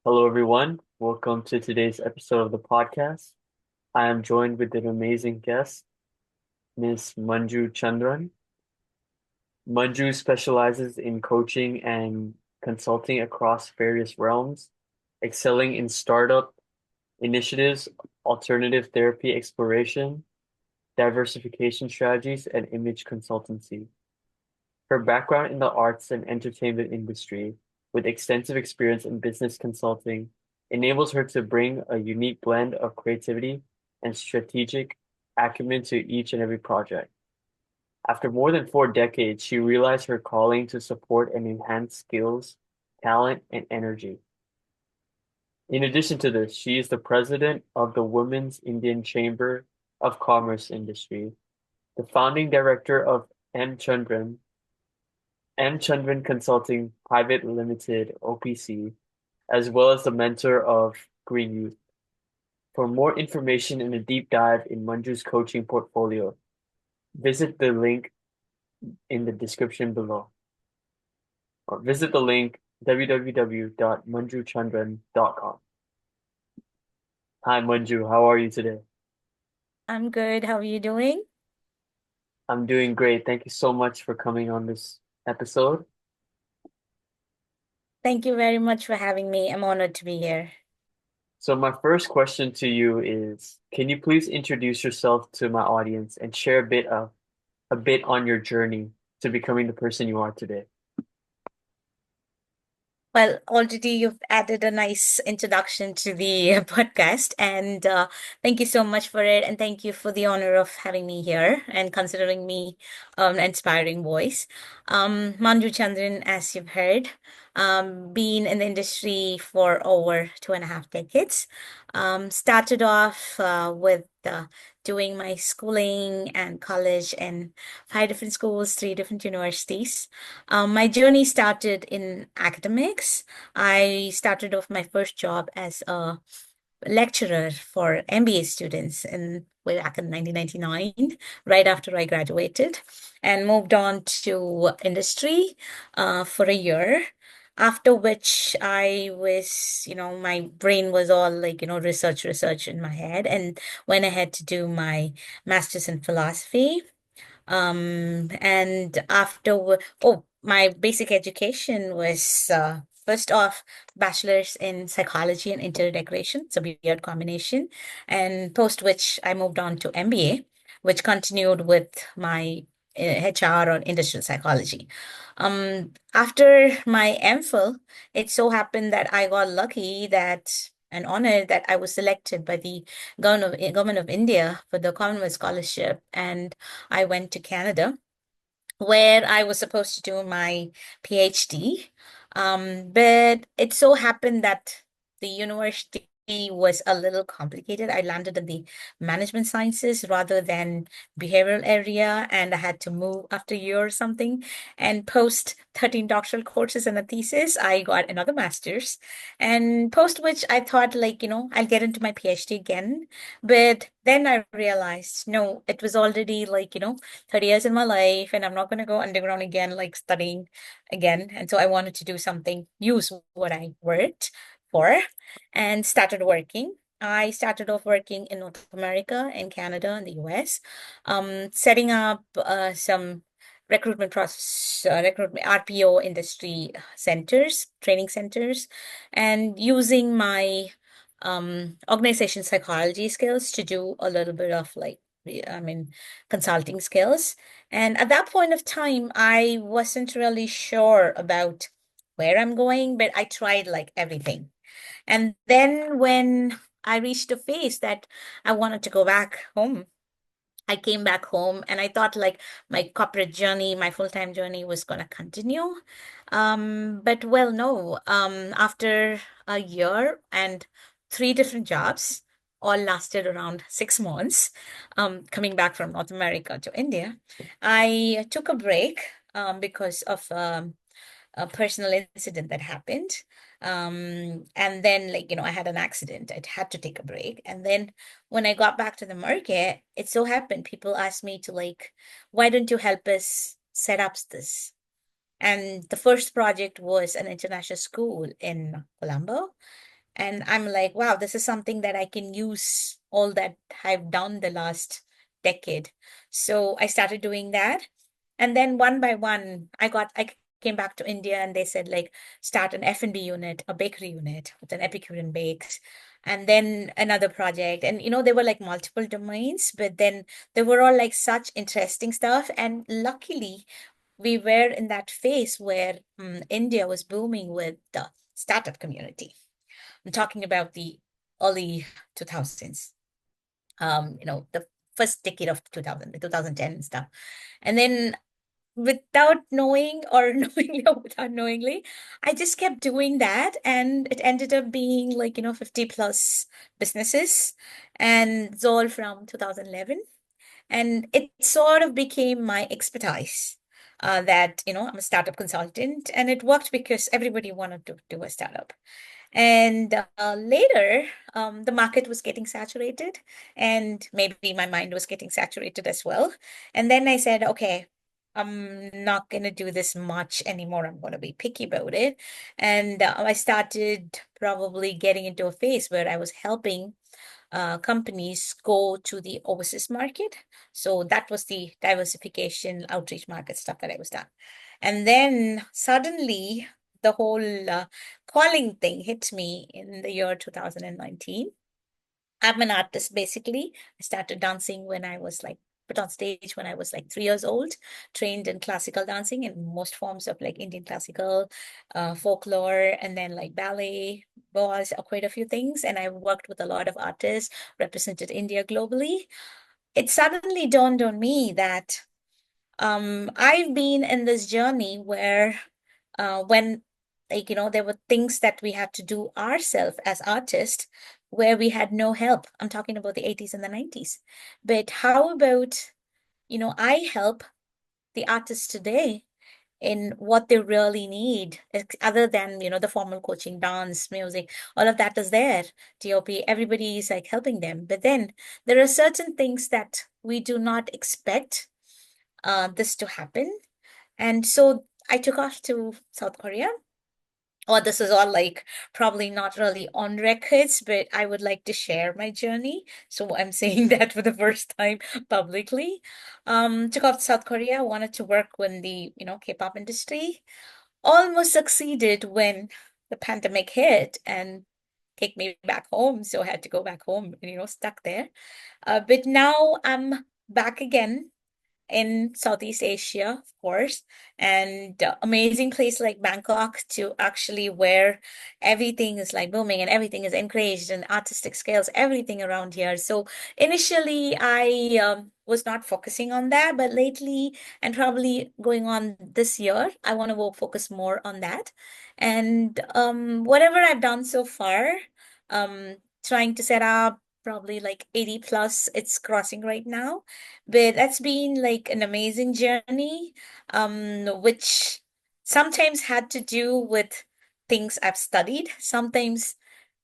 Hello, everyone. Welcome to today's episode of the podcast. I am joined with an amazing guest, Miss Manju Chandran. Manju specializes in coaching and consulting across various realms, excelling in startup initiatives, alternative therapy exploration, diversification strategies, and image consultancy. Her background in the arts and entertainment industry, with extensive experience in business consulting, enables her to bring a unique blend of creativity and strategic acumen to each and every project. After more than 4 decades, she realized her calling to support and enhance skills, talent, and energy. In addition to this, she is the president of the Women's Indian Chamber of Commerce Industry, the founding director of M. Chandran Consulting Private Limited (OPC), as well as the mentor of Green Youth. For more information and a deep dive in Manju's coaching portfolio, visit the link in the description below, or visit the link www.manjuchandran.com. Hi Manju, how are you today? I'm good. How are you doing? I'm doing great. Thank you so much for coming on this episode. Thank you very much for having me. I'm honored to be here. So my first question to you is, can you please introduce yourself to my audience and share a bit on your journey to becoming the person you are today? Well, already you've added a nice introduction to the podcast, and thank you so much for it. And thank you for the honor of having me here and considering me an inspiring voice. Manju Chandran, as you've heard, been in the industry for over 2.5 decades. Started off with doing my schooling and college in 5 different schools, 3 different universities. My journey started in academics. I started off my first job as a lecturer for MBA students in way back in 1999, right after I graduated, and moved on to industry for a year. After which I was, my brain was all like, research in my head, and went ahead to do my master's in philosophy. And my basic education was first off bachelor's in psychology and interior decoration. It's a weird combination. And post which I moved on to MBA, which continued with my HR or industrial psychology. After my MPhil, it so happened that I got lucky that and honored that I was selected by the government of India for the Commonwealth Scholarship, and I went to Canada where I was supposed to do my PhD. But it so happened that the university was a little complicated. I landed in the management sciences rather than behavioral area, and I had to move after a year or something. And post 13 doctoral courses and a thesis, I got another master's. And post which I thought, like, I'll get into my PhD again. But then I realized, no, it was already like, 30 years in my life, and I'm not going to go underground again, like studying again. And so I wanted to do something, use what I worked for, and started working. I started off working in North America, in Canada, and the US, setting up some recruitment RPO industry centers, training centers, and using my organization psychology skills to do a little bit of like, I mean, consulting skills. And at that point of time, I wasn't really sure about where I'm going, but I tried like everything. And then when I reached a phase that I wanted to go back home, I came back home and I thought like my corporate journey, my full-time journey was going to continue. But well, no. After a year and 3 different jobs, all lasted around 6 months, coming back from North America to India, I took a break because of a personal incident that happened. And then, like, I had an accident. I had to take a break. And then when I got back to the market, it so happened people asked me to, like, why don't you help us set up this? And the first project was an international school in Colombo. And I'm like, wow, this is something that I can use all that I've done the last decade. So I started doing that. And then one by one, I came back to India and they said like start an F&B unit, a bakery unit with an Epicurean bakes, and then another project. And there were like multiple domains, but then they were all like such interesting stuff. And luckily, we were in that phase where India was booming with the startup community. I'm talking about the early 2000s, the first decade of 2000, the 2010 and stuff. And then without knowing or knowingly or without knowingly, I just kept doing that. And it ended up being like, 50 plus businesses. And it's all from 2011. And it sort of became my expertise. That, I'm a startup consultant, and it worked because everybody wanted to do a startup. And later, the market was getting saturated, and maybe my mind was getting saturated as well. And then I said, okay, I'm not going to do this much anymore. I'm going to be picky about it. And I started probably getting into a phase where I was helping companies go to the overseas market. So that was the diversification outreach market stuff that I was done. And then suddenly the whole calling thing hit me in the year 2019. I'm an artist basically. I started dancing when I was like put on stage when I was like 3 years old, trained in classical dancing in most forms of like Indian classical, folklore, and then like ballet was quite a few things. And I worked with a lot of artists, represented India globally. It suddenly dawned on me that I've been in this journey where when like there were things that we had to do ourselves as artists where we had no help. I'm talking about the 80s and the 90s. But how about I help the artists today in what they really need, other than the formal coaching, dance, music, all of that is there. TOP, everybody is like helping them, but then there are certain things that we do not expect this to happen. And so I took off to South Korea. Oh, this is all like probably not really on records, but I would like to share my journey. So I'm saying that for the first time publicly. Took off to South Korea, wanted to work in the, K-pop industry. Almost succeeded when the pandemic hit and take me back home. So I had to go back home, stuck there. But now I'm back again in Southeast Asia, of course, and amazing place like Bangkok to actually where everything is like booming and everything is encouraged and artistic scales, everything around here. So initially, I was not focusing on that, but lately, and probably going on this year, I want to focus more on that. And whatever I've done so far, trying to set up probably like 80 plus, it's crossing right now, but that's been like an amazing journey, which sometimes had to do with things I've studied, sometimes,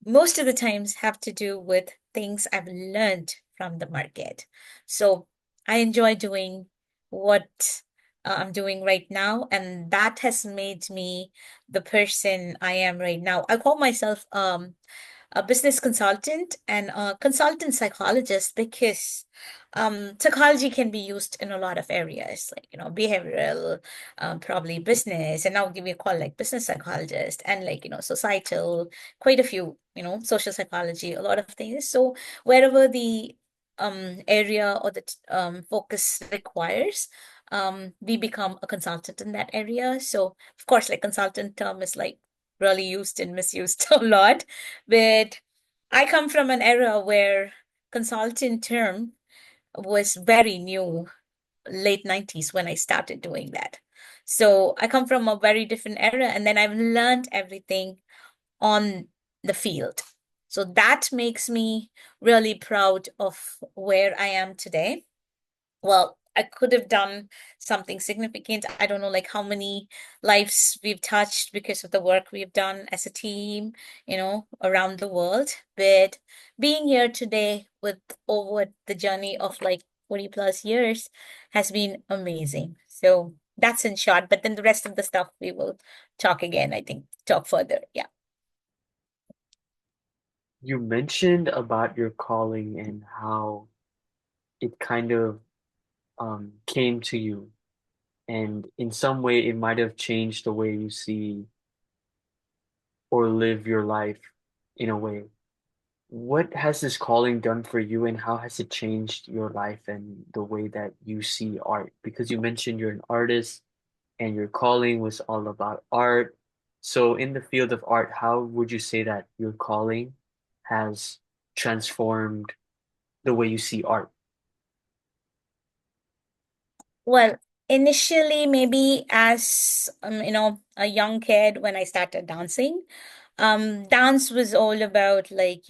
most of the times, have to do with things I've learned from the market. So I enjoy doing what I'm doing right now, and that has made me the person I am right now. I call myself a business consultant and a consultant psychologist because psychology can be used in a lot of areas, like, behavioral, probably business, and I'll give you a call like business psychologist and like, societal, quite a few, social psychology, a lot of things. So wherever the area or the focus requires, we become a consultant in that area. So of course, like consultant term is like really used and misused a lot. But I come from an era where consultant term was very new, late 90s when I started doing that. So I come from a very different era, and then I've learned everything on the field. So that makes me really proud of where I am today. Well, I could have done something significant. I don't know, like how many lives we've touched because of the work we've done as a team, around the world. But being here today with over the journey of like 40 plus years has been amazing. So that's in short, but then the rest of the stuff we will talk again, I think, talk further. Yeah. You mentioned about your calling and how it kind of came to you, and in some way it might have changed the way you see or live your life in a way. What has this calling done for you, and how has it changed your life and the way that you see art? Because you mentioned you're an artist and your calling was all about art. So, in the field of art, how would you say that your calling has transformed the way you see art? Well, initially, maybe as a young kid when I started dancing, dance was all about like,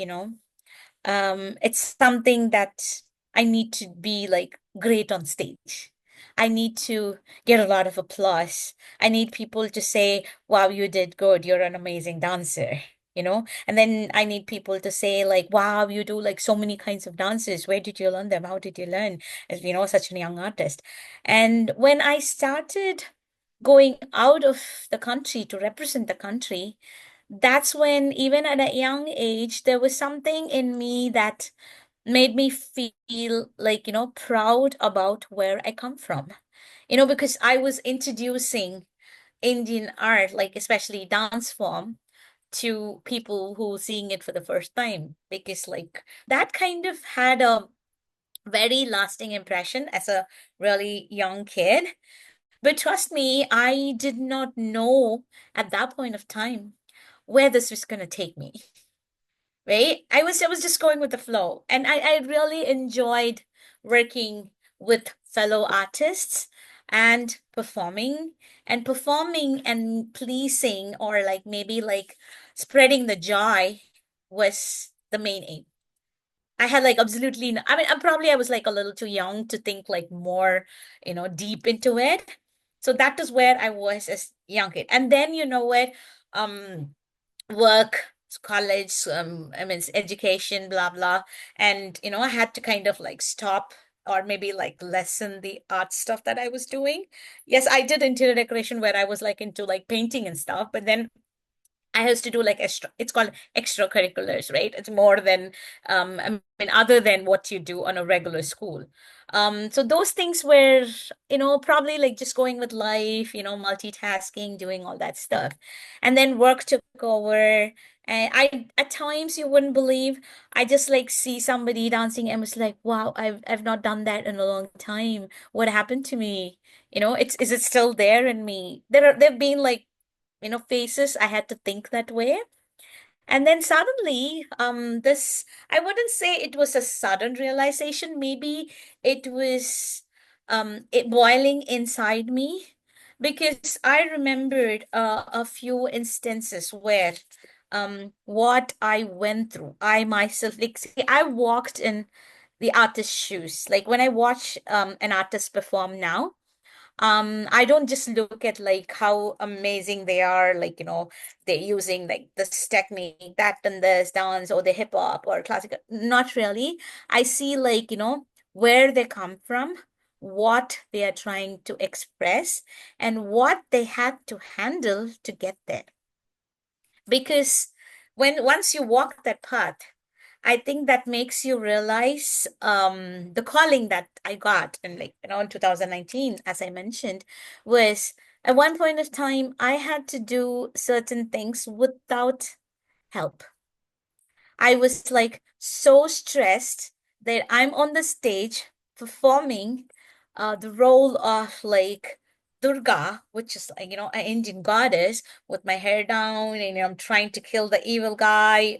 it's something that I need to be like great on stage. I need to get a lot of applause. I need people to say, wow, you did good. You're an amazing dancer, And then I need people to say, like, wow, you do like so many kinds of dances. Where did you learn them? How did you learn? As such a young artist. And when I started going out of the country to represent the country, that's when, even at a young age, there was something in me that made me feel like, proud about where I come from. Because I was introducing Indian art, like especially dance form, to people who seeing it for the first time. Because like that kind of had a very lasting impression as a really young kid. But trust me, I did not know at that point of time where this was going to take me, right? I was just going with the flow. And I really enjoyed working with fellow artists and performing and pleasing, or like maybe like spreading the joy was the main aim. I had like absolutely I mean, I was like a little too young to think like more, deep into it. So that is where I was as young kid. And then you know what? Um Work, college, I mean, education, blah, blah. And, I had to kind of like stop or maybe like lessen the art stuff that I was doing. Yes, I did interior decoration where I was like into like painting and stuff, but then I used to do like it's called extracurriculars, right? It's more than, I mean, other than what you do on a regular school. So those things were, probably like just going with life, multitasking, doing all that stuff. And then work took over. And at times you wouldn't believe, I just like see somebody dancing and was like, wow, I've not done that in a long time. What happened to me? Is it still there in me? There've been like, phases I had to think that way. And then suddenly, I wouldn't say it was a sudden realization. Maybe it was it boiling inside me, because I remembered a few instances where what I went through, I myself, like, see, I walked in the artist's shoes. Like when I watch an artist perform now, I don't just look at like how amazing they are, like, they're using like this technique, that and this dance, or the hip hop or classical. Not really. I see like, where they come from, what they are trying to express, and what they had to handle to get there. Because when once you walk that path, I think that makes you realize the calling that I got in, like, in 2019, as I mentioned, was at one point of time I had to do certain things without help. I was like so stressed that I'm on the stage performing the role of like Durga, which is like, an Indian goddess, with my hair down, and I'm trying to kill the evil guy.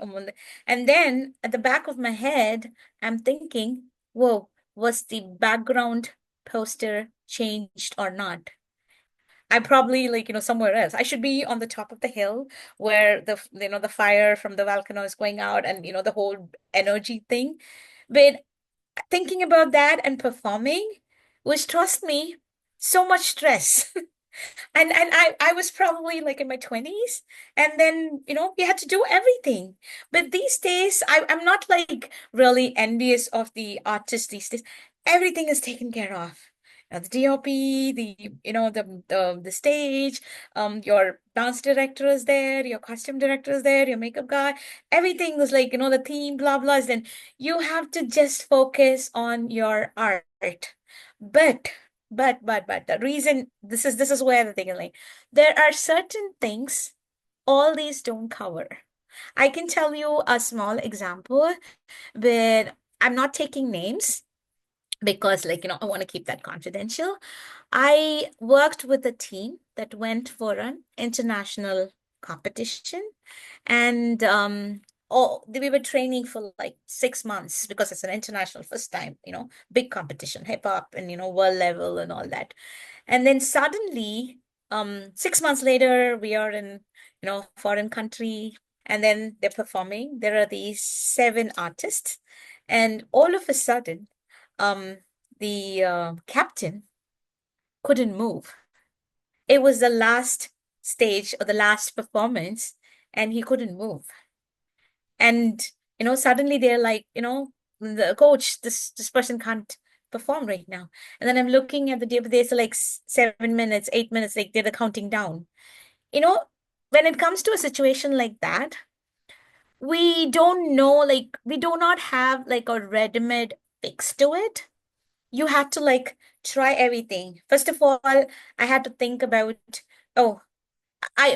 And then at the back of my head, I'm thinking, whoa, was the background poster changed or not? I probably like, somewhere else. I should be on the top of the hill where the fire from the volcano is going out, and, the whole energy thing. But thinking about that and performing was, trust me, so much stress. And I was probably like in my 20s, and then, we had to do everything. But these days, I'm not like really envious of the artists these days. Everything is taken care of. the DOP, the stage, your dance director is there, your costume director is there, your makeup guy, everything was like, the theme, blah, blah. Then you have to just focus on your art. But, but the reason this is where the thing is like, there are certain things all these don't cover. I can tell you a small example, but I'm not taking names because I want to keep that confidential. I worked with a team that went for an international competition, and we were training for like 6 months because it's an international first time, big competition, hip hop and world level and all that. And then suddenly, 6 months later, we are in, foreign country, and then they're performing. There are these seven artists, and all of a sudden, um, the captain couldn't move. It was the last stage or the last performance, and he couldn't move. And suddenly they're like, the coach, this person can't perform right now. And then I'm looking at the day, but there's like 7 minutes, 8 minutes, like they're counting down. You know, when it comes to a situation like that, we don't know, like we do not have like a ready-made fix to it. You had to like try everything. First of all, I had to think about, oh,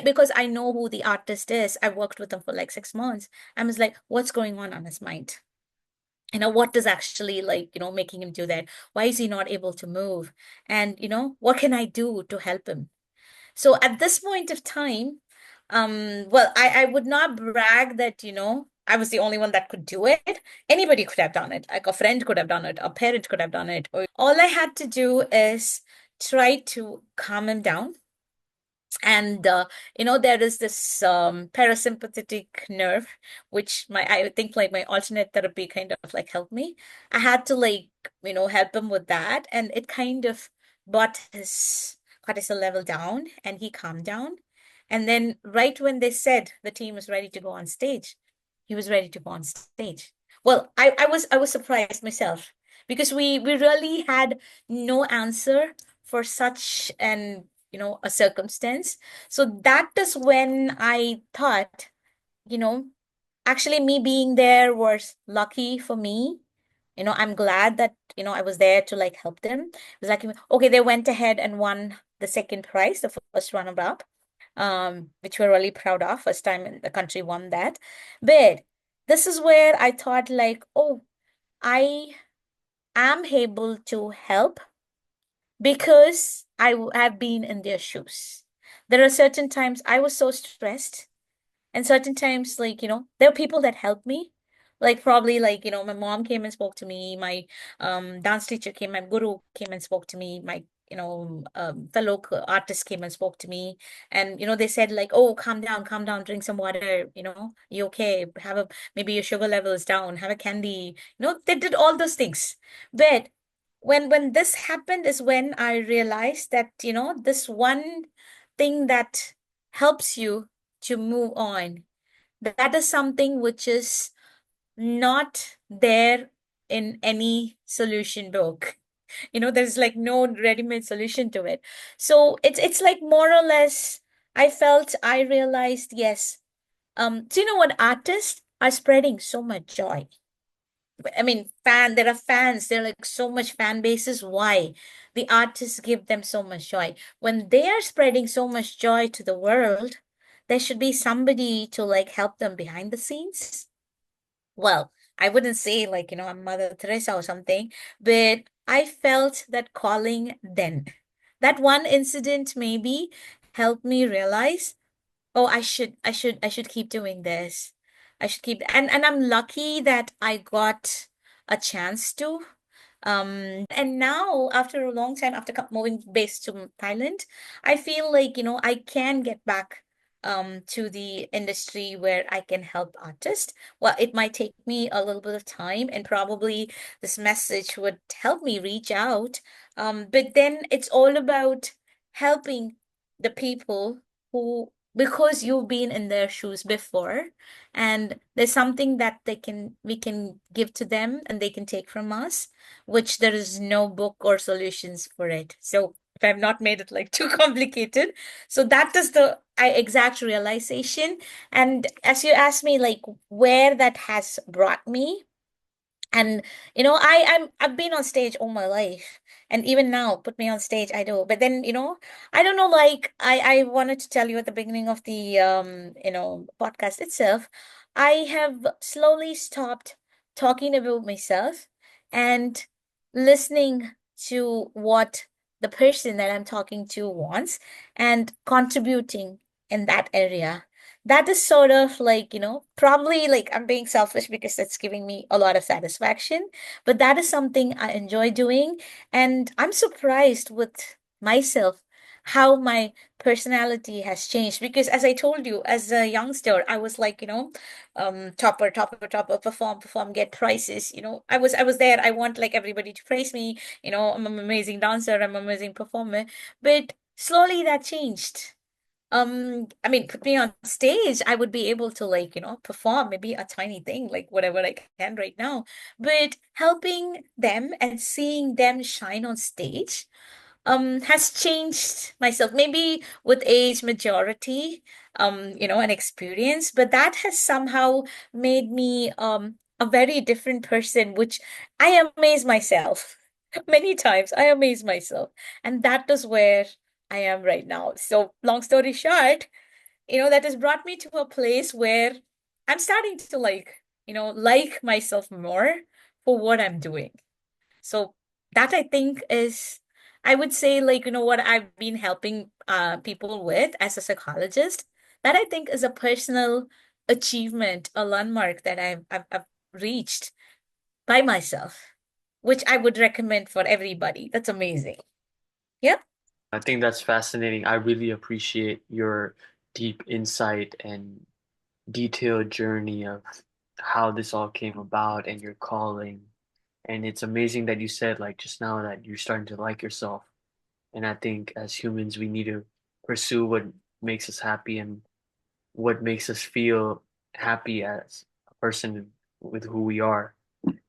because I know who the artist is. I worked with him for like 6 months. I was like, what's going on his mind? What is actually like, making him do that? Why is he not able to move? And, what can I do to help him? So at this point of time, well, I would not brag that, I was the only one that could do it. Anybody could have done it. Like a friend could have done it, a parent could have done it. Or all I had to do is try to calm him down. And there is this parasympathetic nerve, which I think like my alternate therapy kind of like helped me. I had to like help him with that, and it kind of brought his cortisol level down, and he calmed down. And then right when they said the team was ready to go on stage, he was ready to go on stage. Well, I was surprised myself because we really had no answer for such an a circumstance. So that is when I thought, you know, actually me being there was lucky for me. I'm glad that, I was there to like help them. It was like, okay, they went ahead and won the second prize, the first runner-up, which we're really proud of. First time in the country won that. But this is where I thought like, oh, I am able to help because have been in their shoes. There are certain times I was so stressed, and certain times, like, there are people that helped me. Like, probably, like, my mom came and spoke to me, my dance teacher came, my guru came and spoke to me, my fellow artist came and spoke to me. And, they said, like, oh, calm down, drink some water, you okay? Have a, maybe your sugar level is down, have a candy. They did all those things. But when this happened is when I realized that, this one thing that helps you to move on, that is something which is not there in any solution book. There's like no ready-made solution to it. So it's like more or less, I realized, yes. So what, artists are spreading so much joy. I mean, there are fans, there are like so much fan bases. Why? The artists give them so much joy. When they are spreading so much joy to the world, there should be somebody to like help them behind the scenes. Well, I wouldn't say like, I'm Mother Teresa or something, but I felt that calling then. That one incident maybe helped me realize, oh, I should keep doing this. I should keep, and I'm lucky that I got a chance to. And now after a long time, after moving base to Thailand, I feel like, I can get back to the industry where I can help artists. Well, it might take me a little bit of time, and probably this message would help me reach out. But then it's all about helping the people who because you've been in their shoes before, and there's something that we can give to them and they can take from us, which there is no book or solutions for it. So if I've not made it like too complicated, so that is the exact realization. And as you asked me, like where that has brought me, and I've been on stage all my life. And even now, put me on stage, I do. But then, I don't know, like I wanted to tell you at the beginning of the podcast itself, I have slowly stopped talking about myself and listening to what the person that I'm talking to wants and contributing in that area. That is sort of like, probably like I'm being selfish because that's giving me a lot of satisfaction, but that is something I enjoy doing. And I'm surprised with myself how my personality has changed. Because as I told you, as a youngster, I was like, topper, perform, get prizes. I was there. I want like everybody to praise me. I'm an amazing dancer, I'm an amazing performer. But slowly that changed. I mean, put me on stage, I would be able to like, perform maybe a tiny thing, like whatever I can right now. But helping them and seeing them shine on stage, has changed myself. Maybe with age, majority, and experience, but that has somehow made me a very different person, which I amaze myself. Many times I amaze myself. And that is where I am right now. So long story short, that has brought me to a place where I'm starting to like myself more for what I'm doing. So that I think is, I would say, like, what I've been helping people with as a psychologist, that I think is a personal achievement, a landmark that I've reached by myself, which I would recommend for everybody. That's amazing. Yeah. I think that's fascinating. I really appreciate your deep insight and detailed journey of how this all came about and your calling. And it's amazing that you said, like just now, that you're starting to like yourself. And I think as humans, we need to pursue what makes us happy and what makes us feel happy as a person with who we are.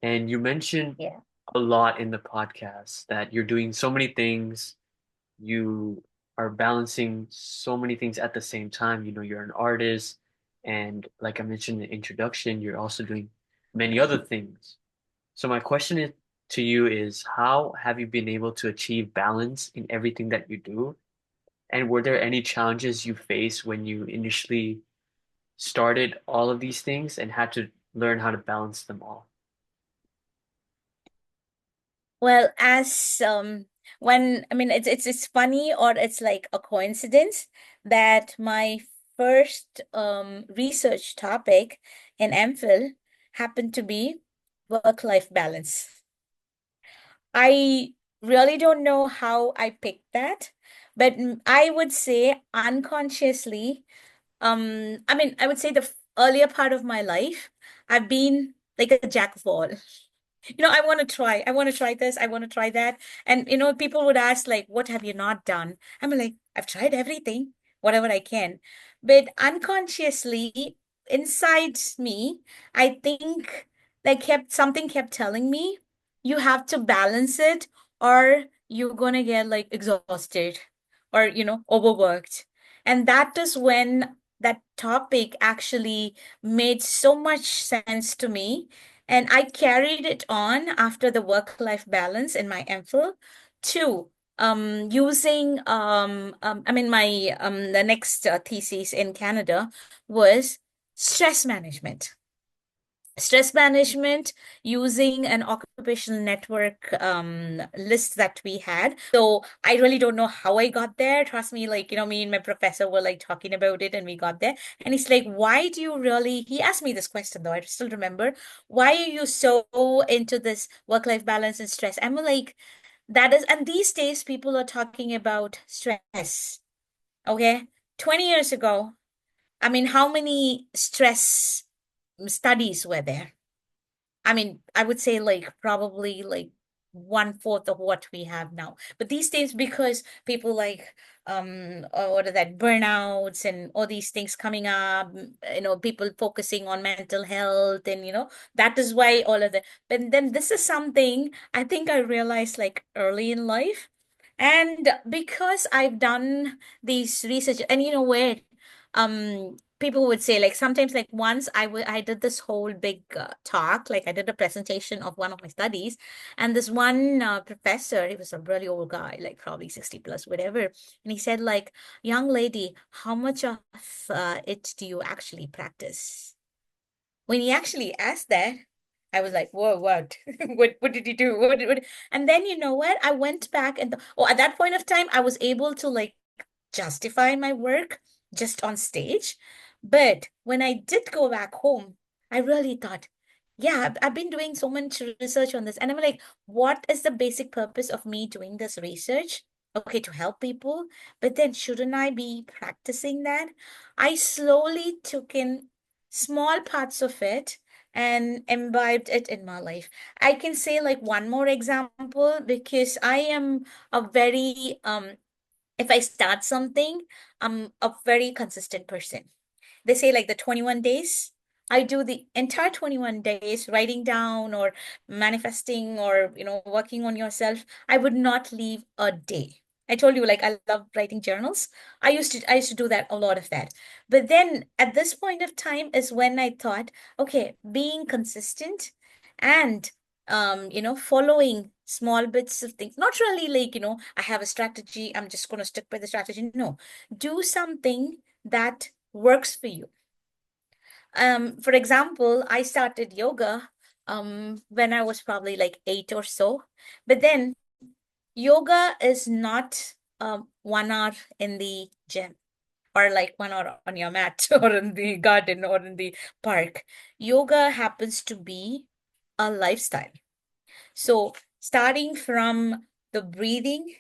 And you mentioned Yeah. a lot in the podcast that you're doing so many things, you are balancing so many things at the same time. You're an artist, and like I mentioned in the introduction, you're also doing many other things. So my question to you is, how have you been able to achieve balance in everything that you do? And were there any challenges you faced when you initially started all of these things and had to learn how to balance them all? Well, as when I mean it's funny, or it's like a coincidence that my first research topic in MPhil happened to be work-life balance. I really don't know how I picked that, but I would say unconsciously, I mean, I would say the earlier part of my life, I've been like a jack of all. I want to try this, I want to try that. And, people would ask, like, what have you not done? I'm like, I've tried everything, whatever I can. But unconsciously, inside me, I think something kept telling me, you have to balance it, or you're gonna get like exhausted or, overworked. And that is when that topic actually made so much sense to me, and I carried it on after the work-life balance in my MPhil to using I mean my the next thesis in Canada was stress management. Stress management using an occupational network list that we had. So I really don't know how I got there. Trust me, like, me and my professor were like talking about it and we got there. And he's like, why do you really, he asked me this question though, I still remember, why are you so into this work-life balance and stress? I'm like, that is, and these days people are talking about stress. Okay. 20 years ago, I mean, how many stress studies were there? I mean, I would say like probably like one-fourth of what we have now. But these days, because people like what are that burnouts and all these things coming up, people focusing on mental health, and that is why all of that. But then this is something I think I realized like early in life. And because I've done these research, and where people would say, like, sometimes, like, once I did this whole big talk, like I did a presentation of one of my studies, and this one professor, he was a really old guy, like probably 60 plus, whatever, and he said, like, young lady, how much of it do you actually practice? When he actually asked that, I was like, whoa, what? What did he do? What? And then, you know what? I went back and, at that point of time, I was able to, like, justify my work just on stage. But when I did go back home, I really thought, yeah, I've been doing so much research on this. And I'm like, what is the basic purpose of me doing this research? Okay, to help people. But then shouldn't I be practicing that? I slowly took in small parts of it and imbibed it in my life. I can say like one more example, because I am a very if I start something, I'm a very consistent person. They say like the 21 days. I do the entire 21 days writing down or manifesting or, working on yourself. I would not leave a day. I told you, like, I love writing journals. I used to do that, a lot of that. But then at this point of time is when I thought, okay, being consistent and following small bits of things, not really like, I have a strategy, I'm just going to stick by the strategy. No, do something that works for you. For example, I started yoga when I was probably like 8 or so. But then yoga is not 1 hour in the gym, or like 1 hour on your mat, or in the garden, or in the park. Yoga happens to be a lifestyle. So starting from the breathing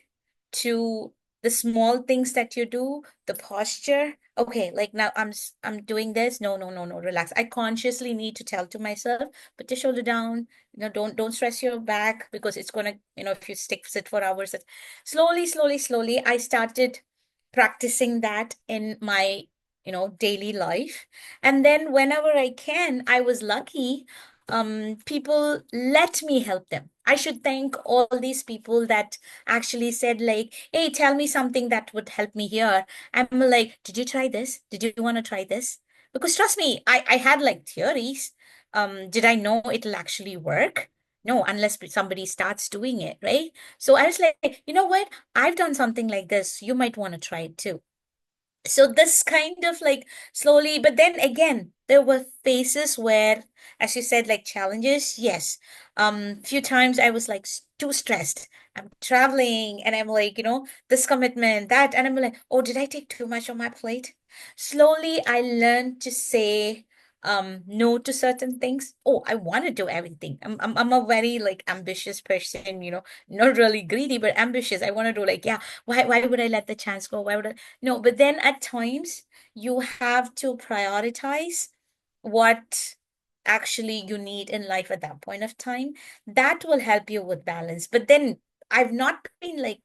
to the small things that you do, the posture. Okay, like now I'm doing this. No, no, no, no, relax. I consciously need to tell to myself, put your shoulder down. Don't stress your back, because it's gonna, if you sit for hours. Slowly, slowly, slowly, I started practicing that in my, daily life. And then whenever I can, I was lucky, people let me help them. I should thank all these people that actually said, like, hey, tell me something that would help me here. I'm like, did you try this? Did you want to try this? Because trust me, I had like theories. Did I know it'll actually work? No, unless somebody starts doing it, right? So I was like, you know what? I've done something like this. You might want to try it too. So this kind of like slowly, but then again, there were phases where, as you said, like challenges. Yes. Few times I was like too stressed. I'm traveling and I'm like, this commitment, that, and I'm like, oh, did I take too much on my plate? Slowly I learned to say no to certain things. Oh, I want to do everything. I'm a very like ambitious person, not really greedy, but ambitious. I want to do, like, yeah, why would I let the chance go? Why would I? No, but then at times you have to prioritize what actually you need in life at that point of time. That will help you with balance. But then I've not been like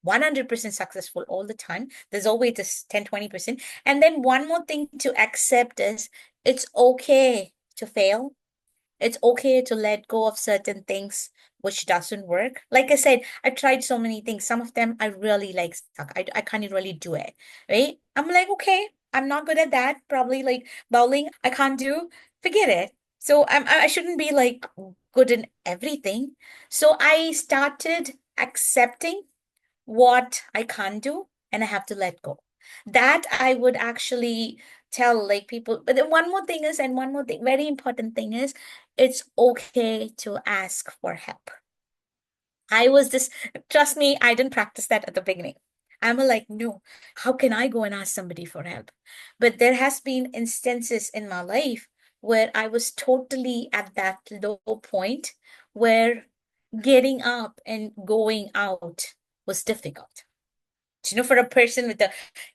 100% successful all the time. There's always this 10, 20%. And then one more thing to accept is it's okay to fail. It's okay to let go of certain things which doesn't work. Like I said, I've tried so many things. Some of them I really like suck. I can't really do it, right? I'm like, okay, I'm not good at that. Probably like bowling, I can't do. Forget it. So I shouldn't be like good in everything. So I started accepting what I can't do and I have to let go. That I would actually tell like people. But then one more thing is, and one more thing, very important thing is, it's okay to ask for help. I was this, trust me, I didn't practice that at the beginning. I'm like, no, how can I go and ask somebody for help? But there has been instances in my life where I was totally at that low point where getting up and going out was difficult. For a person with a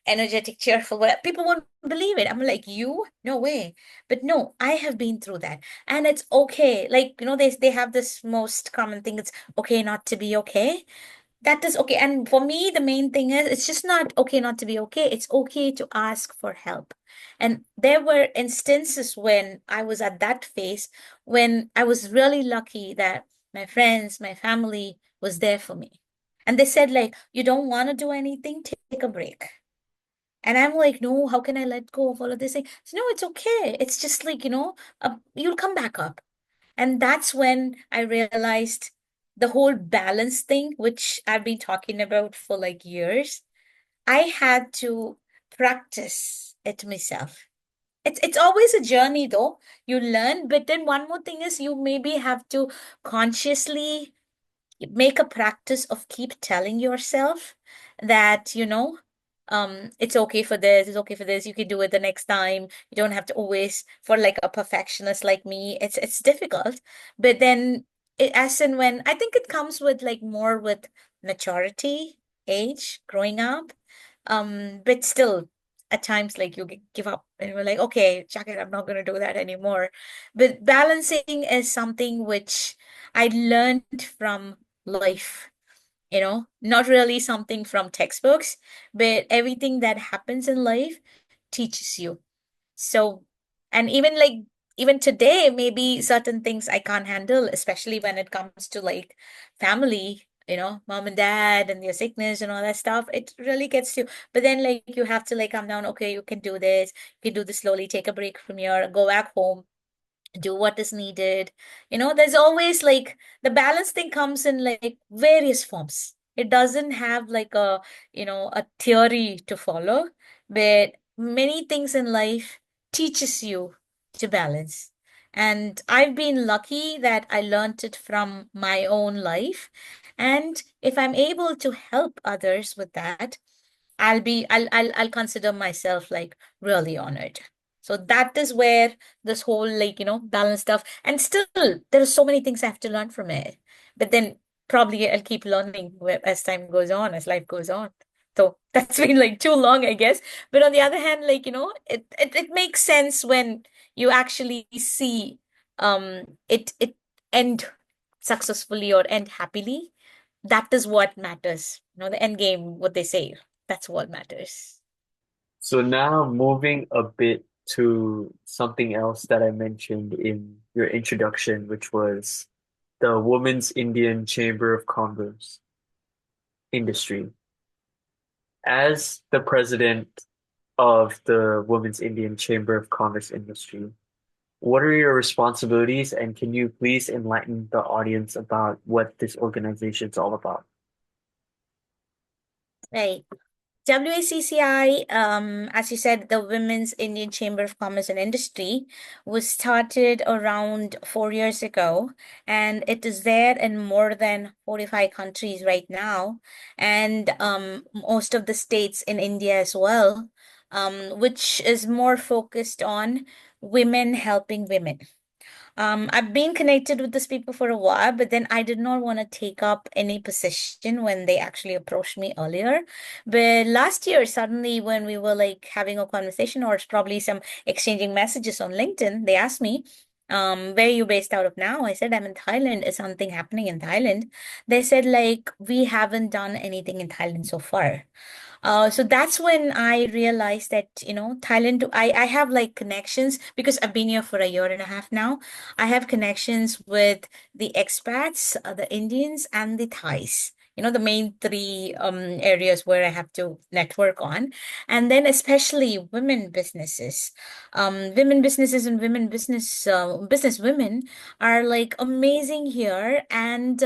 energetic, cheerful, people won't believe it. I'm like, you? No way. But no, I have been through that. And it's okay. Like, they have this most common thing. It's okay not to be okay. That is okay. And for me, the main thing is it's just not okay not to be okay. It's okay to ask for help. And there were instances when I was at that phase when I was really lucky that my friends, my family was there for me. And they said, like, you don't want to do anything, take a break. And I'm like, no, how can I let go of all of this? Thing? So, no, it's okay. It's just like, you'll come back up. And that's when I realized the whole balance thing, which I've been talking about for like years, I had to practice it myself. It's always a journey though. You learn, but then one more thing is you maybe have to consciously make a practice of keep telling yourself that, it's okay for this, it's okay for this, you can do it the next time. You don't have to always, for like a perfectionist like me, it's difficult. But then as and when, I think it comes with like more with maturity, age, growing up. But still at times like you give up and you're like, okay, check it, I'm not going to do that anymore. But balancing is something which I learned from life, not really something from textbooks, but everything that happens in life teaches you. So, and even today, maybe certain things I can't handle, especially when it comes to like family, mom and dad and their sickness and all that stuff. It really gets you. But then like you have to like calm down. Okay, you can do this. You can do this slowly. Take a break from here. Go back home, do what is needed. There's always like the balance thing comes in like various forms. It doesn't have like a theory to follow, but many things in life teaches you to balance. And I've been lucky that I learned it from my own life. And if I'm able to help others with that, I'll consider myself like really honored. So that is where this whole like, balance stuff, and still there are so many things I have to learn from it. But then probably I'll keep learning as time goes on, as life goes on. So that's been like too long, I guess. But on the other hand, like, it makes sense when you actually see it end successfully or end happily. That is what matters. The end game, what they say. That's what matters. So now moving a bit to something else that I mentioned in your introduction, which was the Women's Indian Chamber of Commerce industry. As the president of the Women's Indian Chamber of Commerce industry, what are your responsibilities, and can you please enlighten the audience about what this organization is all about? Right. WICCI, as you said, the Women's Indian Chamber of Commerce and Industry was started around 4 years ago, and it is there in more than 45 countries right now, and most of the states in India as well, which is more focused on women helping women. I've been connected with these people for a while, but then I did not want to take up any position when they actually approached me earlier. But last year, suddenly, when we were like having a conversation or probably some exchanging messages on LinkedIn, they asked me, where are you based out of now? I said, I'm in Thailand. Is something happening in Thailand? They said, like, we haven't done anything in Thailand so far. So that's when I realized that, Thailand, I have like connections because I've been here for a year and a half now. I have connections with the expats, the Indians, and the Thais. The main three areas where I have to network on. And then especially women businesses. Women businesses and business women are like amazing here. And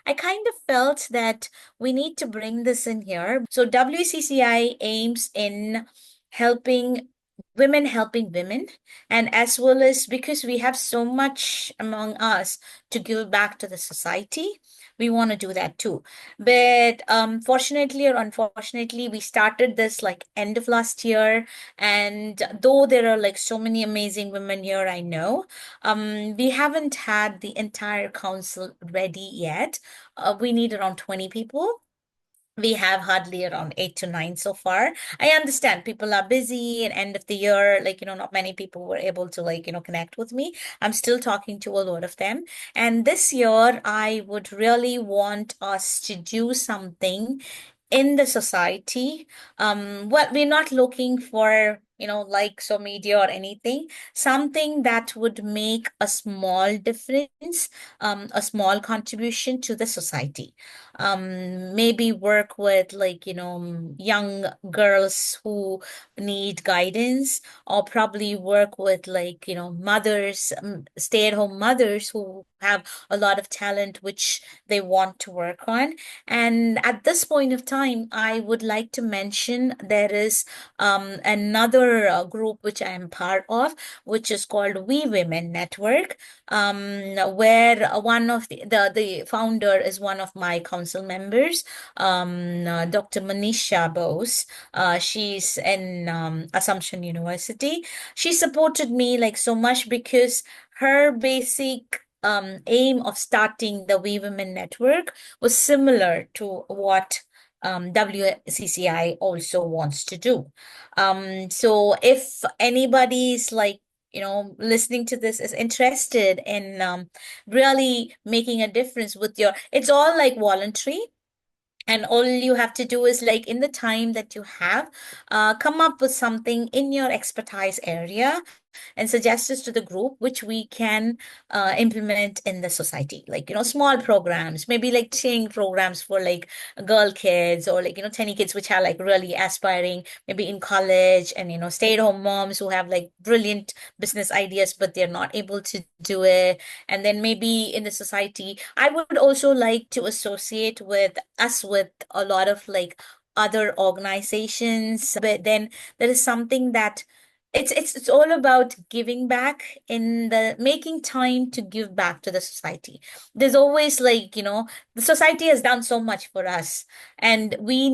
I kind of felt that we need to bring this in here. So WCCI aims in helping women, and as well as because we have so much among us to give back to the society, we want to do that too. But fortunately or unfortunately, we started this like end of last year, and though there are like so many amazing women here, I know, we haven't had the entire council ready yet. We need around 20 people. We have hardly around 8 to 9 so far. I understand people are busy and end of the year, like, not many people were able to, like, connect with me. I'm still talking to a lot of them. And this year, I would really want us to do something in the society. Well, we're not looking for, likes or media or anything, something that would make a small difference, a small contribution to the society. Maybe work with, like, young girls who need guidance, or probably work with, like, mothers, stay-at-home mothers who have a lot of talent which they want to work on. And at this point of time, I would like to mention there is another group which I am part of, which is called We Women Network, where one of the founder is one of my council members, Dr. Manisha Bose. She's in Assumption University. She supported me like so much because her basic aim of starting the We Women Network was similar to what WCCI also wants to do. So if anybody's like, listening to this is interested in really making a difference with it's all like voluntary. And all you have to do is, like, in the time that you have, come up with something in your expertise area and suggest this to the group, which we can implement in the society. Like, small programs, maybe like training programs for like girl kids, or like, tiny kids which are like really aspiring, maybe in college, and, stay-at-home moms who have like brilliant business ideas, but they're not able to do it. And then maybe in the society, I would also like to associate with us with a lot of like other organizations. But then there is something that it's all about giving back, in the making time to give back to the society. There's always, like, the society has done so much for us, and we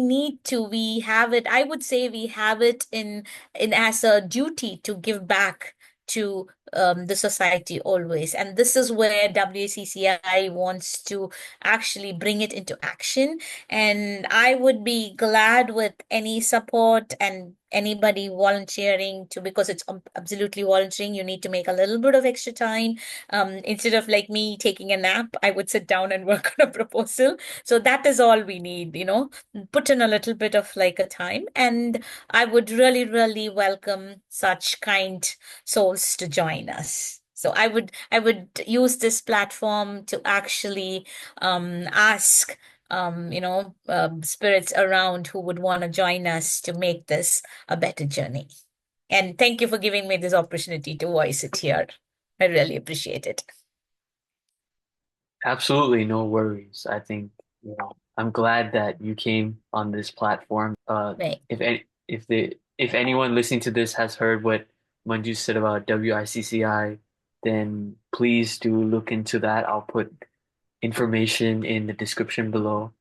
have it, I would say we have it in as a duty to give back to the society always. And this is where WCCI wants to actually bring it into action. And I would be glad with any support and anybody volunteering to, because it's absolutely volunteering. You need to make a little bit of extra time. Instead of like me taking a nap, I would sit down and work on a proposal. So that is all we need, put in a little bit of like a time. And I would really, really welcome such kind souls to join us. So I would use this platform to actually ask spirits around who would want to join us to make this a better journey. And thank you for giving me this opportunity to voice it here. I really appreciate it. Absolutely, no worries. I think, I'm glad that you came on this platform. Right. If anyone listening to this has heard what Manju said about WICCI, then please do look into that. I'll put information in the description below,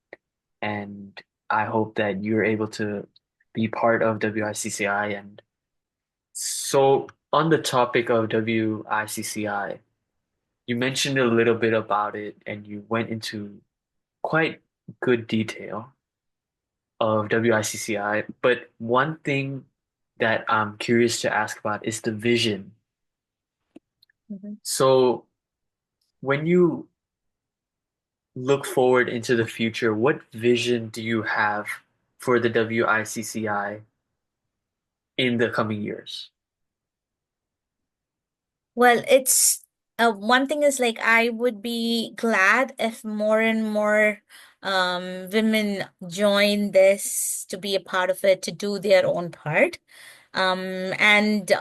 and I hope that you're able to be part of WICCI. And so, on the topic of WICCI, you mentioned a little bit about it, and you went into quite good detail of WICCI. But one thing that I'm curious to ask about is the vision. Mhm. So, when you look forward into the future, what vision do you have for the WICCI in the coming years? Well, it's one thing is, like, I would be glad if more and more women join this, to be a part of it, to do their own part. And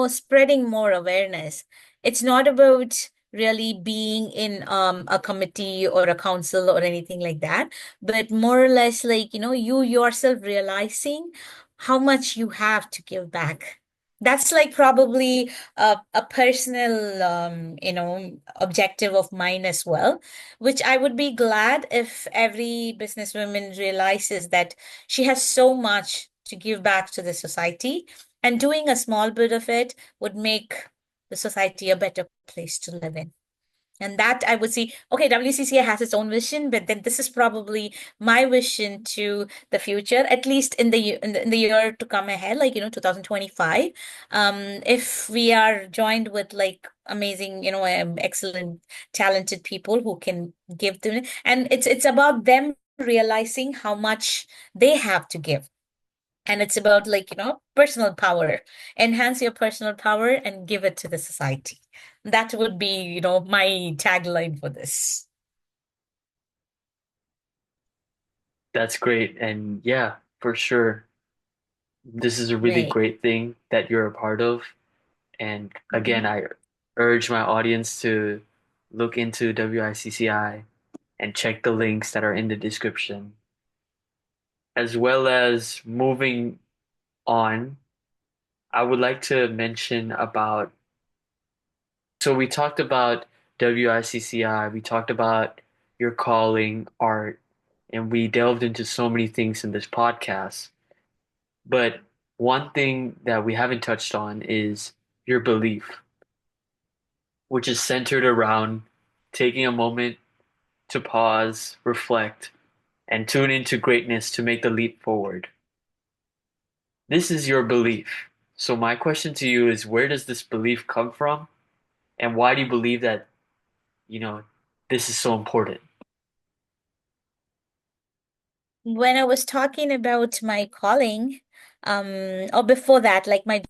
spreading more awareness. It's not about really being in a committee or a council or anything like that, but more or less, like, you yourself realizing how much you have to give back. That's like probably a personal objective of mine as well, which I would be glad if every businesswoman realizes that she has so much to give back to the society, and doing a small bit of it would make the society a better place to live in. And that I would see, okay, WCCI has its own vision, but then this is probably my vision to the future, at least in the year to come ahead, like 2025. If we are joined with like amazing, excellent, talented people who can give them, and it's about them realizing how much they have to give. And it's about like, personal power. Enhance your personal power and give it to the society. That would be, my tagline for this. That's great. And yeah, for sure, this is a really Right. great thing that you're a part of. And again, Mhm. I urge my audience to look into WICCI and check the links that are in the description, as well as moving on. I would like to mention about, so we talked about WICCI, we talked about your calling, art, and we delved into so many things in this podcast. But one thing that we haven't touched on is your belief, which is centered around taking a moment to pause, reflect, and tune into greatness to make the leap forward. This is your belief. So my question to you is, where does this belief come from? And why do you believe that, you know, this is so important? When I was talking about my calling, or before that, like my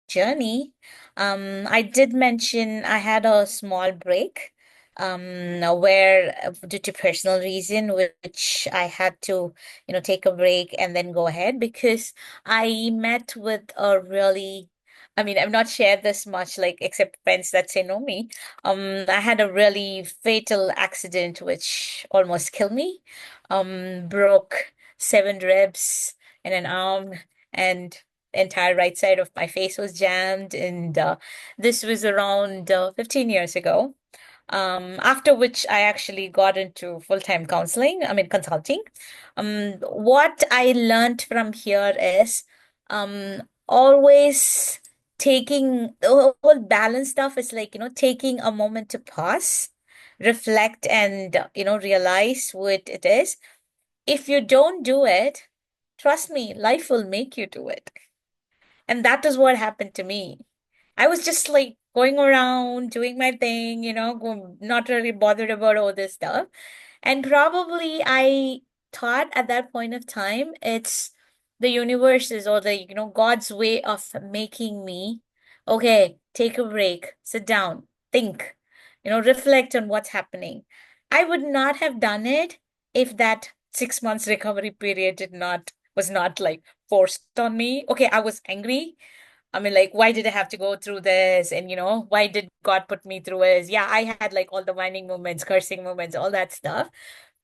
journey, I did mention I had a small break, where due to personal reason, which I had to, take a break and then go ahead because I met with a really, I mean, I've not shared this much, like except friends that say know me. I had a really fatal accident which almost killed me. Broke 7 ribs in an arm, and the entire right side of my face was jammed. And this was around 15 years ago. After which I actually got into full-time counseling, I mean consulting. What I learned from here is always taking the whole balance stuff is like, taking a moment to pause, reflect, and realize what it is. If you don't do it, trust me, life will make you do it. And that is what happened to me. I was just like going around doing my thing, not really bothered about all this stuff. And probably I thought at that point of time, it's the universe's or the, God's way of making me, okay, take a break, sit down, think, reflect on what's happening. I would not have done it if that 6 months recovery period was not like forced on me. Okay, I was angry. I mean, like, why did I have to go through this? And, why did God put me through this? Yeah, I had like all the whining moments, cursing moments, all that stuff.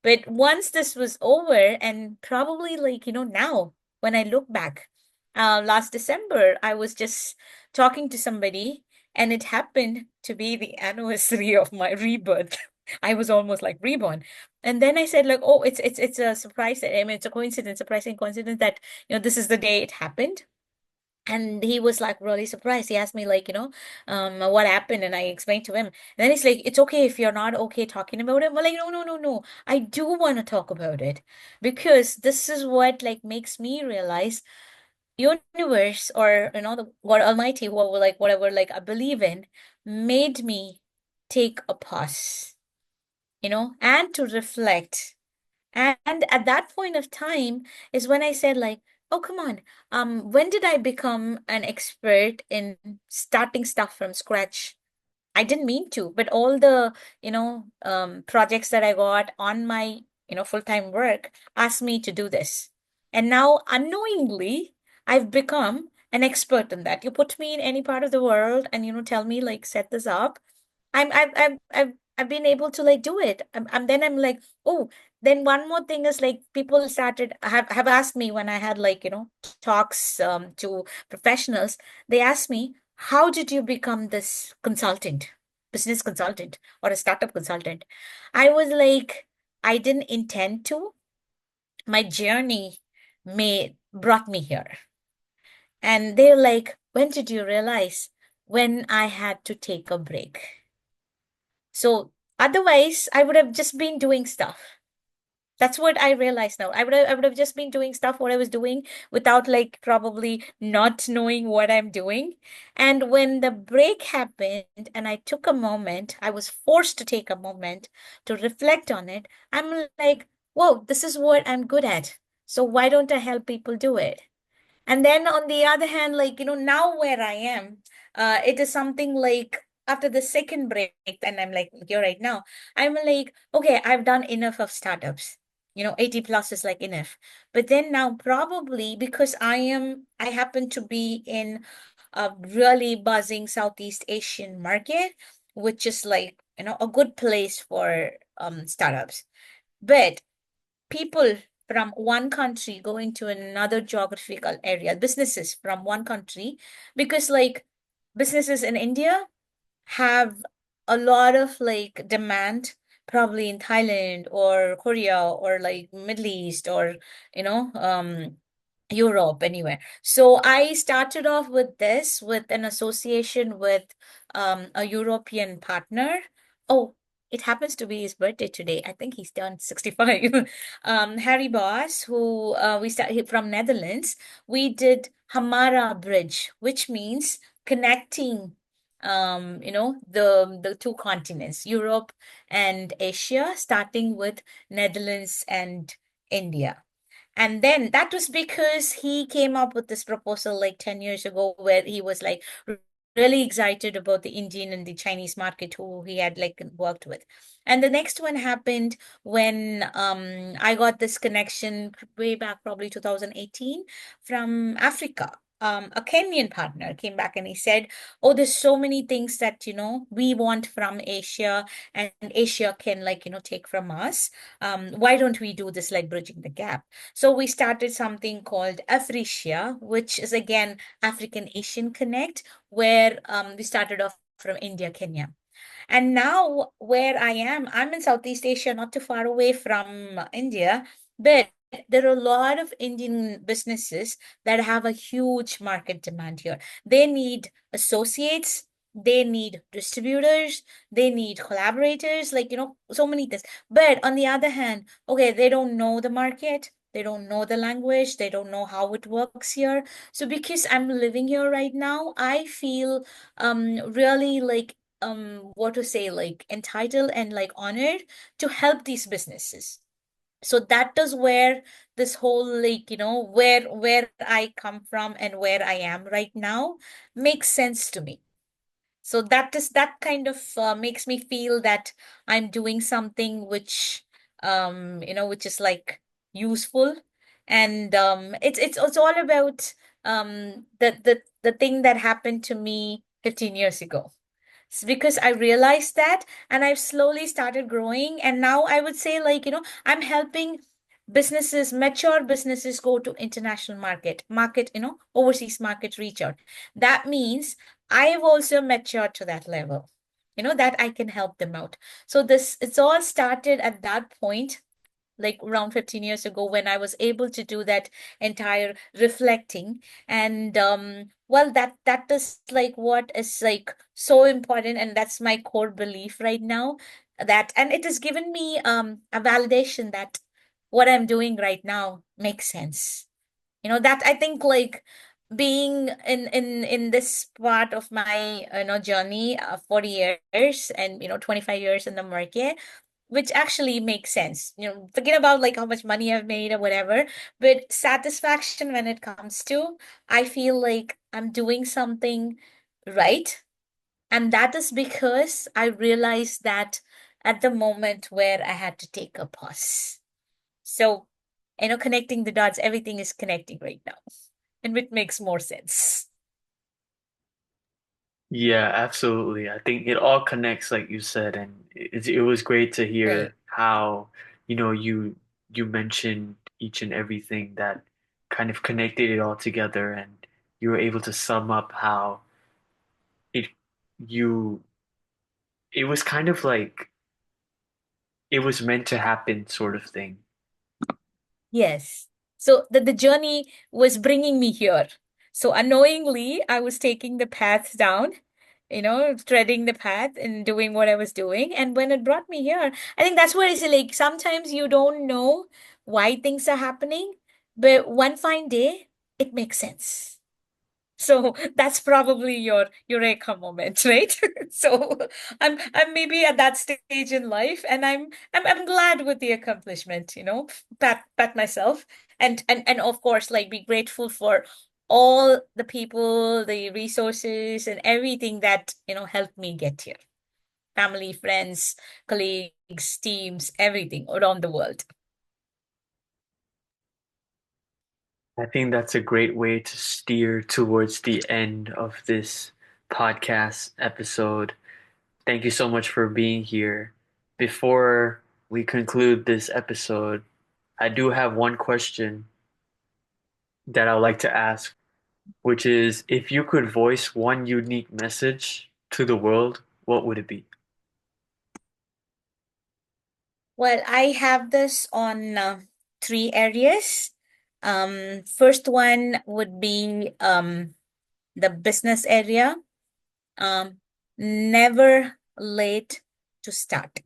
But once this was over, and probably like, now when I look back, last December, I was just talking to somebody, and it happened to be the anniversary of my rebirth. I was almost like reborn. And then I said, like, oh, it's a surprise. I mean, it's a coincidence, surprising coincidence that, this is the day it happened. And he was like really surprised. He asked me like, what happened? And I explained to him. And then he's like, it's okay if you're not okay talking about it. But like, no, no, no, no. I do want to talk about it because this is what like makes me realize universe or the God Almighty, whoever like whatever like I believe in, made me take a pause, and to reflect. And at that point of time is when I said, like, oh, come on. When did I become an expert in starting stuff from scratch? I didn't mean to, but all the, projects that I got on my, full-time work asked me to do this. And now unknowingly, I've become an expert in that. You put me in any part of the world and, tell me like set this up. I've been able to like do it. Then I'm like, oh, then one more thing is like people started have asked me when I had like, talks to professionals, they asked me, how did you become this consultant, business consultant or a startup consultant? I was like, I didn't intend to. My journey made brought me here. And they're like, when did you realize? When I had to take a break. So Otherwise, I would have just been doing stuff. That's what I realize now. I would have just been doing stuff what I was doing without like probably not knowing what I'm doing. And when the break happened and I took a moment, I was forced to take a moment to reflect on it. I'm like, whoa, this is what I'm good at. So why don't I help people do it? And then on the other hand, like, now where I am, it is something like after the second break, and I'm like here right now, I'm like, okay, I've done enough of startups. 80 plus is like enough. But then now probably because I happen to be in a really buzzing Southeast Asian market, which is like, a good place for startups. But people from one country going to another geographical area, businesses from one country, because like businesses in India have a lot of like demand, probably in Thailand or Korea or like Middle East or, you know, um, Europe, anywhere. So I started off with this with an association with a European partner. Oh, it happens to be his birthday today. I think he's turned 65. Harry Boss, who we started from Netherlands. We did Hamara Bridge, which means connecting the two continents, Europe and Asia, starting with Netherlands and India. And then that was because he came up with this proposal like 10 years ago, where he was like really excited about the Indian and the Chinese market who he had like worked with. And the next one happened when I got this connection way back, probably 2018, from Africa. A Kenyan partner came back and he said, oh, there's so many things that, we want from Asia and Asia can like, take from us. Why don't we do this like bridging the gap? So we started something called Africia, which is again African Asian Connect, where we started off from India, Kenya. And now where I am, I'm in Southeast Asia, not too far away from India, but there are a lot of Indian businesses that have a huge market demand here. They need associates, they need distributors, they need collaborators, like, so many things. But on the other hand, okay, they don't know the market. They don't know the language. They don't know how it works here. So because I'm living here right now, I feel really like what to say, like entitled and like honored to help these businesses. So that is where this whole like where I come from and where I am right now makes sense to me. So that kind of makes me feel that I'm doing something which which is like useful. And it's all about the thing that happened to me 15 years ago. It's because I realized that and I've slowly started growing. And now I would say, like, I'm helping businesses, mature businesses go to international market, overseas market reach out. That means I have also matured to that level, that I can help them out. So it's all started at that point, like around 15 years ago, when I was able to do that entire reflecting. And well, that is like what is like so important, and that's my core belief right now. That and it has given me a validation that what I'm doing right now makes sense. That I think like being in this part of my journey, 40 years and 25 years in the market, which actually makes sense. Forget about like how much money I've made or whatever, but satisfaction when it comes to, I feel like I'm doing something right. And that is because I realized that at the moment where I had to take a pause. So, connecting the dots, everything is connecting right now, and it makes more sense. Yeah, absolutely. I think it all connects, like you said, and it was great to Right. hear how, you mentioned each and everything that kind of connected it all together, and you were able to sum up how it you it was kind of like it was meant to happen sort of thing. Yes. So the journey was bringing me here. So unknowingly, I was taking the path down. treading the path and doing what I was doing. And when it brought me here, I think that's where it's like sometimes you don't know why things are happening, but one fine day, it makes sense. So that's probably your eureka moment, right? So I'm maybe at that stage in life, and I'm glad with the accomplishment, pat myself, and of course, like, be grateful for all the people, the resources, and everything that helped me get here. Family, friends, colleagues, teams, everything around the world. I think that's a great way to steer towards the end of this podcast episode. Thank you so much for being here. Before we conclude this episode, I do have one question that I'd like to ask, which is if you could voice one unique message to the world, what would it be? Well, I have this on three areas. First one would be the business area. Never late to start.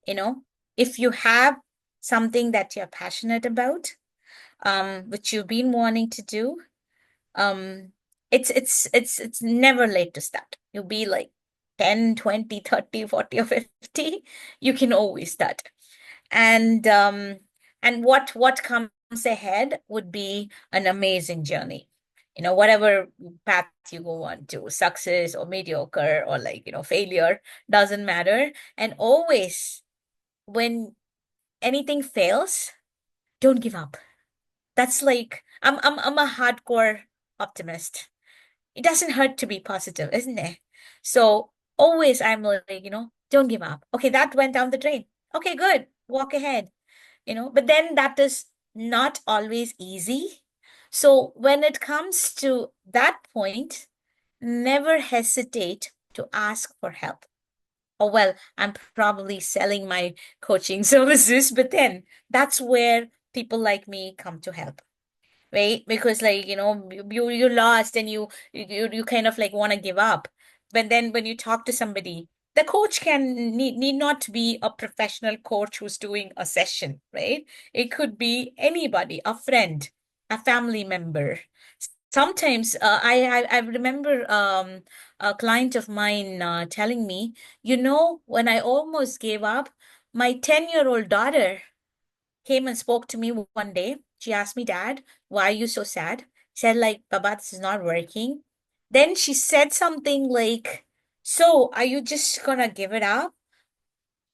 You know, if you have something that you're passionate about, which you've been wanting to do, um, it's never late to start. You'll be like 10, 20, 30, 40, or 50. You can always start. And what comes ahead would be an amazing journey. Whatever path you go on to, success or mediocre or, like, failure, doesn't matter. And always, when anything fails, don't give up. That's like, I'm a hardcore optimist. It doesn't hurt to be positive, isn't it? So always I'm like, don't give up. Okay, that went down the drain. Okay, good. Walk ahead. But then that is not always easy. So when it comes to that point, never hesitate to ask for help. Oh, well, I'm probably selling my coaching services, but then that's where people like me come to help, right? Because, like, you lost, and you kind of like want to give up. But then when you talk to somebody, the coach need not be a professional coach who's doing a session, right? It could be anybody, a friend, a family member. Sometimes I remember a client of mine telling me, when I almost gave up, my 10-year-old daughter came and spoke to me one day. She asked me, Dad, why are you so sad? Said, like, Baba, this is not working. Then she said something like, so are you just gonna give it up?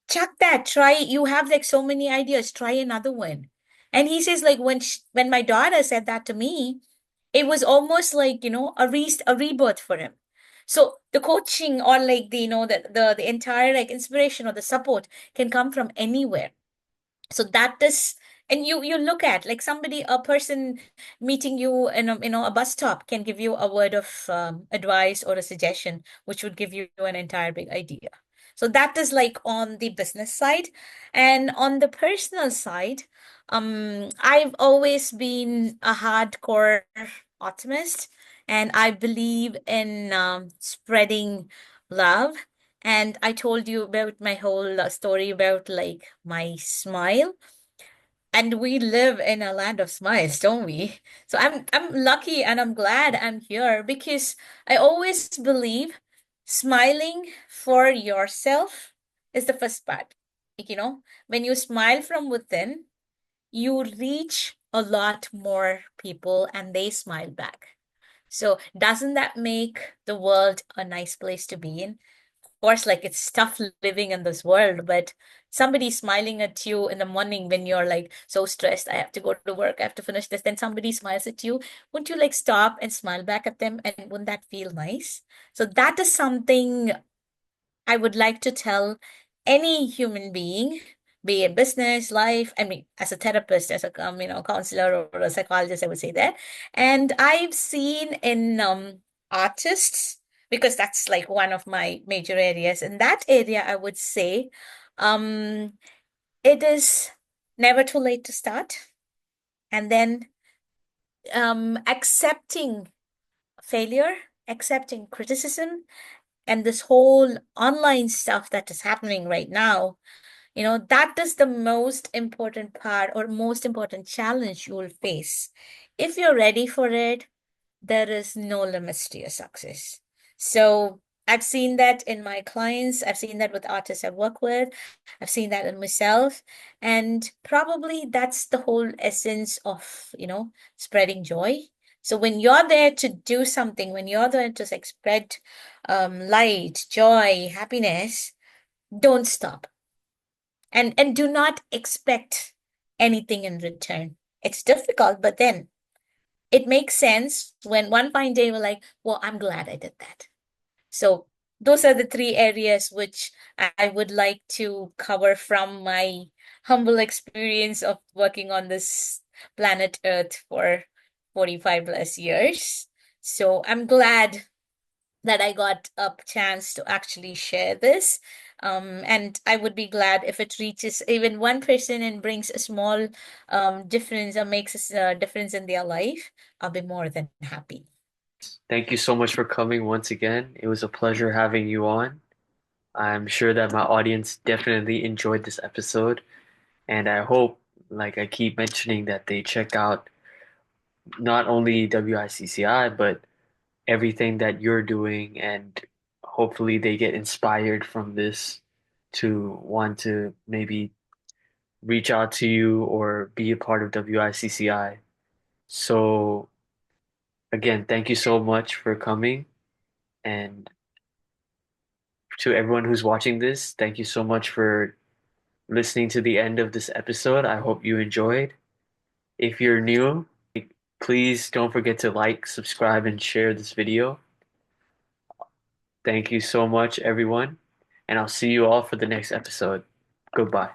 Chuck that. Try. You have like so many ideas. Try another one. And he says, like, when my daughter said that to me, it was almost like, a rebirth for him. So the coaching, or like the entire like inspiration or the support can come from anywhere. So that is, and you look at, like, somebody, a person meeting you in a bus stop can give you a word of advice or a suggestion, which would give you an entire big idea. So that is like on the business side. And on the personal side, I've always been a hardcore optimist, and I believe in spreading love. And I told you about my whole story about, like, my smile. And we live in a land of smiles, don't we? So I'm lucky, and I'm glad I'm here, because I always believe smiling for yourself is the first part. Like, when you smile from within, you reach a lot more people, and they smile back. So doesn't that make the world a nice place to be in? Course, like, it's tough living in this world, but somebody smiling at you in the morning when you're like so stressed, I have to go to work, I have to finish this, then somebody smiles at you. Wouldn't you like stop and smile back at them? And wouldn't that feel nice? So that is something I would like to tell any human being, be it business, life. I mean, as a therapist, as a counselor or a psychologist, I would say that. And I've seen in artists, because that's like one of my major areas. In that area, I would say, um, it is never too late to start, and then accepting failure accepting criticism and this whole online stuff that is happening right now, that is the most important part or most important challenge you will face. If you're ready for it, there is no limits to your success. So I've seen that in my clients, I've seen that with artists I work with, I've seen that in myself. And probably that's the whole essence of, spreading joy. So when you're there to do something, when you're there to spread light, joy, happiness, don't stop. And do not expect anything in return. It's difficult, but then it makes sense when one fine day we're like, well, I'm glad I did that. So those are the three areas which I would like to cover from my humble experience of working on this planet Earth for 45 plus years. So I'm glad that I got a chance to actually share this. And I would be glad if it reaches even one person and brings a small difference or makes a difference in their life. I'll be more than happy. Thank you so much for coming once again. It was a pleasure having you on. I'm sure that my audience definitely enjoyed this episode, and I hope, like I keep mentioning, that they check out not only WICCI, but everything that you're doing, and hopefully they get inspired from this to want to maybe reach out to you or be a part of WICCI. So, again, thank you so much for coming. And to everyone who's watching this, thank you so much for listening to the end of this episode. I hope you enjoyed. If you're new, please don't forget to like, subscribe, and share this video. Thank you so much, everyone, and I'll see you all for the next episode. Goodbye.